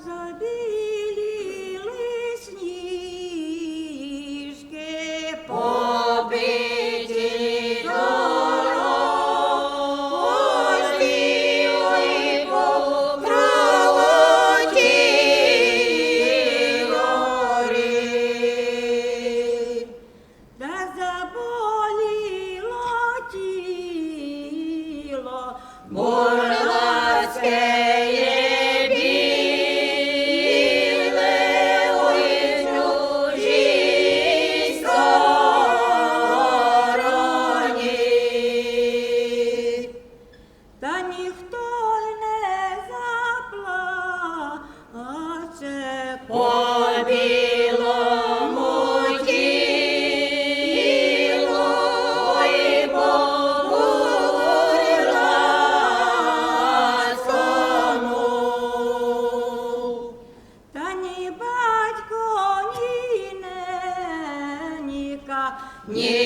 забіліли сніжки, побиті дорозі, ой, покролоті гори. та заболіло тіло, Бурлацьке біле, ой, чужій стороні. та ніхто не заплаче По білому тілу, ой, по бурлацькому. та ні батько, ні ненька, Ні